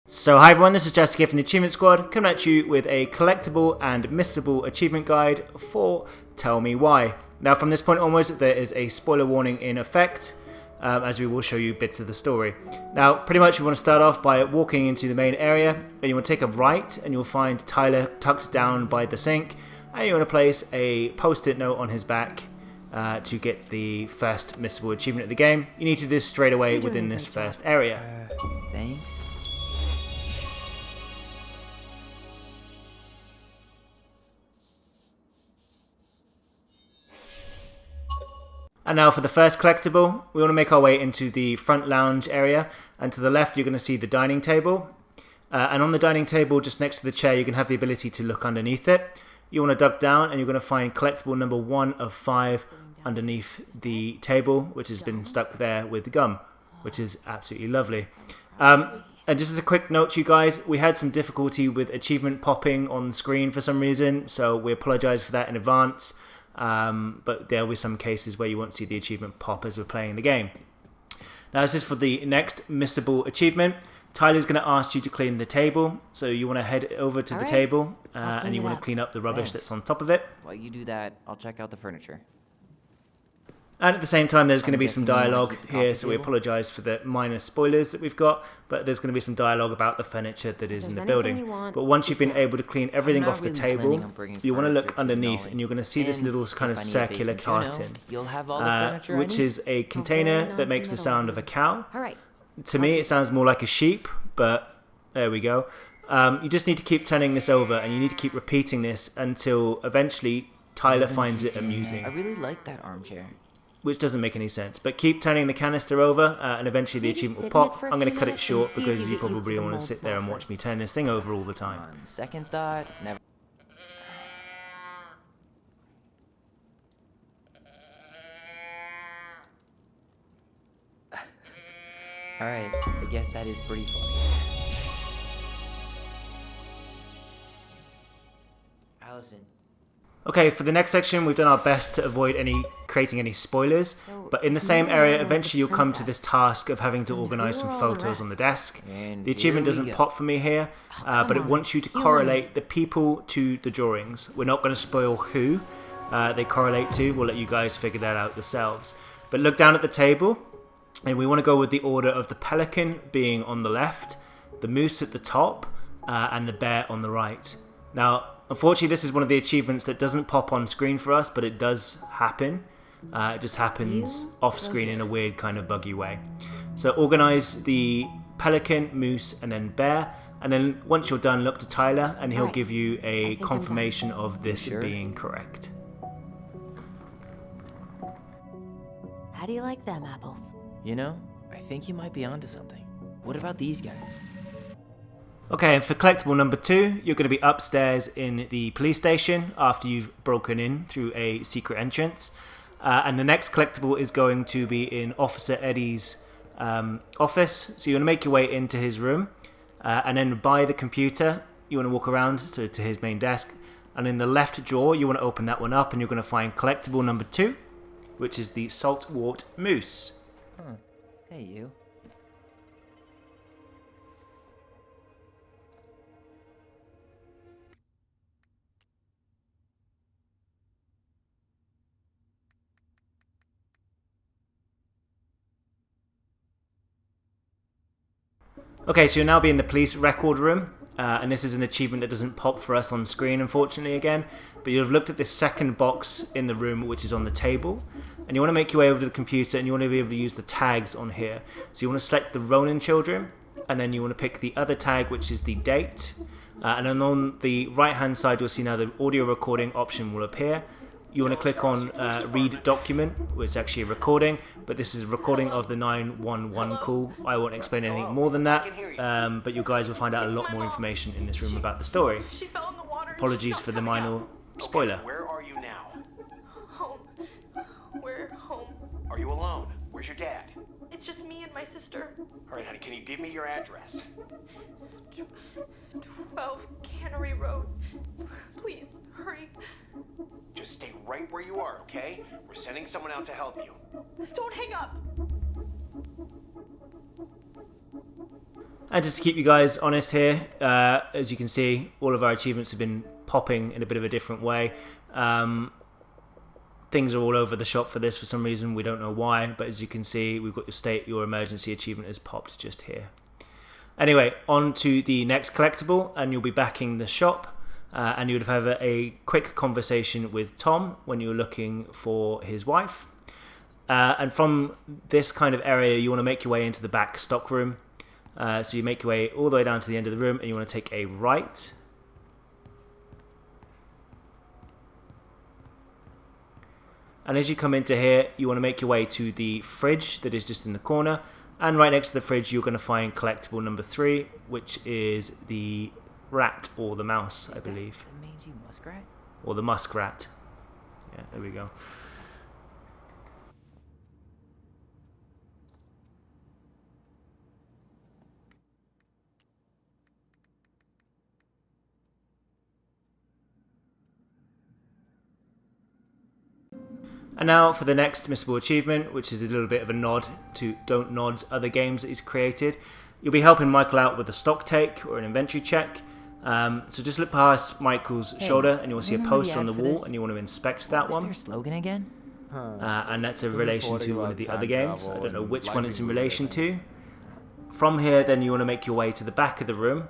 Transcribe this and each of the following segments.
So hi everyone, this is Jesse here from the Achievement Squad, coming at you with a collectible and missable achievement guide for Tell Me Why. Now from this point onwards there is a spoiler warning in effect, as we will show you bits of the story. Now pretty much you want to start off by walking into the main area, and you want to take a right and you'll find Tyler tucked down by the sink, and you want to place a post-it note on his back to get the first missable achievement of the game. You need to do this straight away within this first area. Thanks. And now for the first collectible, we want to make our way into the front lounge area, and to the left you're going to see the dining table, and on the dining table just next to the chair you can have the ability to look underneath it. You want to duck down and you're going to find collectible number 1 of 5 underneath the table, which has been stuck there with gum, which is absolutely lovely. And just as a quick note to you guys, we had some difficulty with achievement popping on screen for some reason, so we apologise for that in advance. But there will be some cases where you won't see the achievement pop as we're playing the game. Now this is for the next missable achievement. Tyler's going to ask you to clean the table, so you want to head over to the table and you want to clean up the rubbish that's on top of it. While you do that, I'll check out the furniture. And at the same time there's going to be some dialogue here, so we apologise for the minor spoilers that we've got, but there's going to be some dialogue about the furniture that is in the building. But once you've been able to clean everything off the table, you want to look underneath and you're going to see this little kind of circular carton, which is a container that makes the sound of a cow. To me it sounds more like a sheep, but there we go. You just need to keep turning this over and you need to keep repeating this until eventually Tyler finds it amusing. I really like that armchair. Which doesn't make any sense. But keep turning the canister over and eventually the achievement will pop. I'm going to cut it short because you probably want to sit there and watch me turn this thing over all the time. On second thought, never. Alright, I guess that is pretty funny. Allison. Okay, for the next section we've done our best to avoid creating any spoilers, but in the same area eventually you'll come to this task of having to organise some photos on the desk. The achievement doesn't pop for me here, but it wants you to correlate the people to the drawings. We're not going to spoil who they correlate to, we'll let you guys figure that out yourselves. But look down at the table, and we want to go with the order of the pelican being on the left, the moose at the top, and the bear on the right. Now, unfortunately, this is one of the achievements that doesn't pop on screen for us, but it does happen. It just happens off screen in a weird kind of buggy way. So organise the pelican, moose, and then bear. And then once you're done, look to Tyler, and he'll give you a confirmation of this being correct. How do you like them apples? You know, I think you might be onto something. What about these guys? Okay, and for collectible number 2, you're going to be upstairs in the police station after you've broken in through a secret entrance. And the next collectible is going to be in Officer Eddie's office. So you want to make your way into his room. And then by the computer, you want to walk around to his main desk. And in the left drawer, you want to open that one up. And you're going to find collectible number 2, which is the saltwort moose. Huh. Hey, you. Okay, so you'll now be in the police record room, and this is an achievement that doesn't pop for us on screen, unfortunately, again, but you'll have looked at this second box in the room, which is on the table, and you want to make your way over to the computer, and you want to be able to use the tags on here. So you want to select the Ronin children, and then you want to pick the other tag, which is the date, and then on the right-hand side, you'll see now the audio recording option will appear. You want to click on read document, which is actually a recording, but this is a recording of the 911 call. I won't explain anything more than that, but you guys will find out a lot more information in this room about the story. Apologies for the minor spoiler. Where are you now? Home. We're home. Are you alone? Where's your dad? It's just me and my sister. All right, honey, can you give me your address? 12 Cannery Road. Please, hurry. Just stay right where you are, okay? We're sending someone out to help you. Don't hang up. And just to keep you guys honest here, as you can see, all of our achievements have been popping in a bit of a different way. Things are all over the shop for this for some reason, we don't know why, but as you can see, we've got your state, your emergency achievement has popped just here. Anyway, on to the next collectible, and you'll be backing the shop, and you would have a quick conversation with Tom when you're looking for his wife. And from this kind of area, you want to make your way into the back stock room. So you make your way all the way down to the end of the room, and you want to take a right. And as you come into here, you want to make your way to the fridge that is just in the corner. And right next to the fridge, you're going to find collectible number 3, which is the rat or the mouse, I believe. The mangy muskrat? Or the muskrat. Yeah, there we go. And now for the next missable achievement, which is a little bit of a nod to Dontnod's other games that he's created. You'll be helping Michael out with a stock take or an inventory check. So just look past Michael's shoulder and you will see a poster on the wall and you want to inspect that one. What's their slogan again? And that's in relation to one of the other games. I don't know which one it's in relation to. From here, then you want to make your way to the back of the room.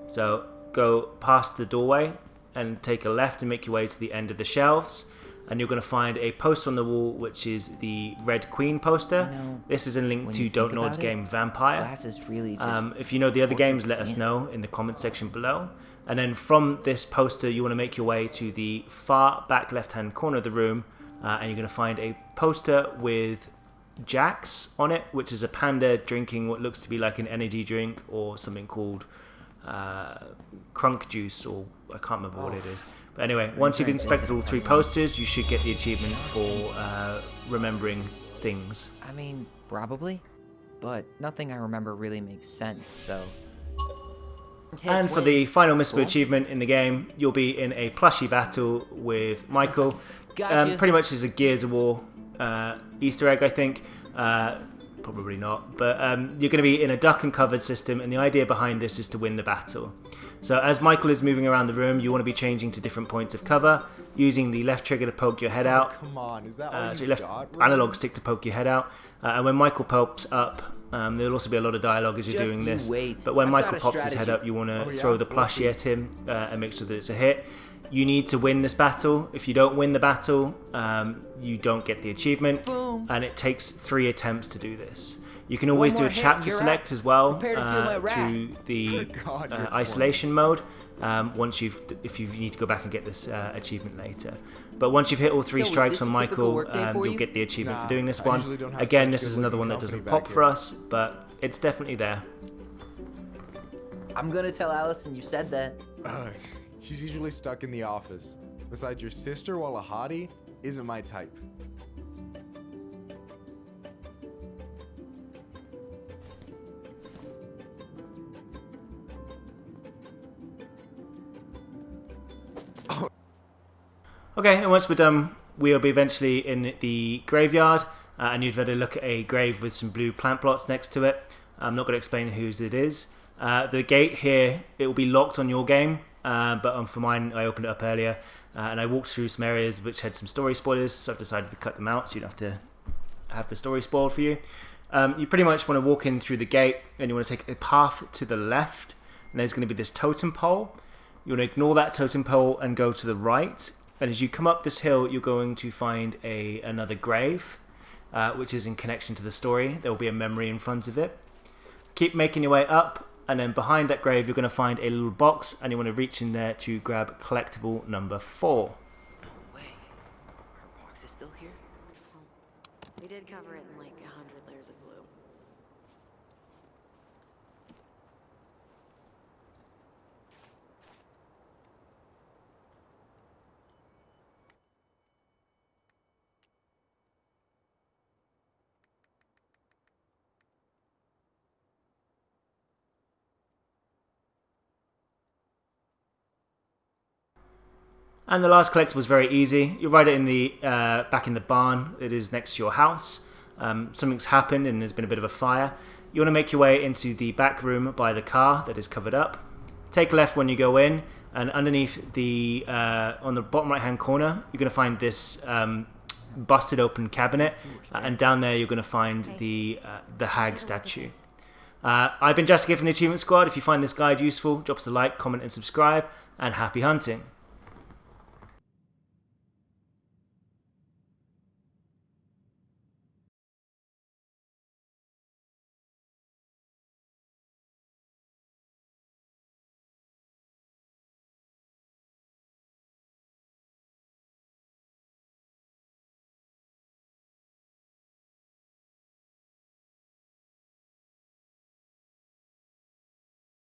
So go past the doorway and take a left and make your way to the end of the shelves. And you're going to find a poster on the wall, which is the Red Queen poster. This is a link to Dontnod's game VAMPYR. Really if you know the other games, let us know in the comment section below. And then from this poster, you want to make your way to the far back left-hand corner of the room, and you're going to find a poster with Jax on it, which is a panda drinking what looks to be like an energy drink or something called crunk juice, or I can't remember what it is. But anyway, once you've inspected all 3 posters, you should get the achievement for remembering things. I mean, probably, but nothing I remember really makes sense, so... And for the final missable achievement in the game, you'll be in a plushie battle with Michael. Pretty much as a Gears of War Easter egg, I think. Probably not, but you're going to be in a duck and covered system, and the idea behind this is to win the battle. So as Michael is moving around the room, you want to be changing to different points of cover, using the left trigger to poke your head out. Come on, is that all so you your left got, bro? analog stick to poke your head out. And when Michael pops up, there'll also be a lot of dialogue as you're doing this. But when Michael pops his head up, you want to throw the plushie at him and make sure that it's a hit. You need to win this battle. If you don't win the battle, you don't get the achievement. And it takes 3 attempts to do this. You can always do a chapter select as well through the isolation mode. If you need to go back and get this achievement later. But once you've hit all 3 strikes on Michael, you'll get the achievement for doing this one. Again, this is another one that doesn't pop for us, but it's definitely there. I'm gonna tell Allison you said that. She's usually stuck in the office. Besides, your sister, while a hottie, isn't my type. Okay, and once we're done, we'll be eventually in the graveyard, and you'd better look at a grave with some blue plant plots next to it. I'm not going to explain whose it is. The gate here, it will be locked on your game, but for mine, I opened it up earlier, and I walked through some areas which had some story spoilers, so I've decided to cut them out so you don't have to have the story spoiled for you. You pretty much want to walk in through the gate, and you want to take a path to the left, and there's going to be this totem pole. You want to ignore that totem pole and go to the right. And as you come up this hill, you're going to find another grave, which is in connection to the story. There will be a memory in front of it. Keep making your way up, and then behind that grave, you're going to find a little box, and you want to reach in there to grab collectible number 4. Wait, our box is still here? We did cover it in like 100 layers of glue. And the last collectible is very easy. You write it in the back in the barn. It is next to your house. Something's happened and there's been a bit of a fire. you want to make your way into the back room by the car that is covered up. Take a left when you go in, and underneath the on the bottom right hand corner, you're going to find this busted open cabinet, and down there you're going to find the hag statue. I've been Jessica from the Achievement Squad. If you find this guide useful, drop us a like, comment and subscribe, and happy hunting.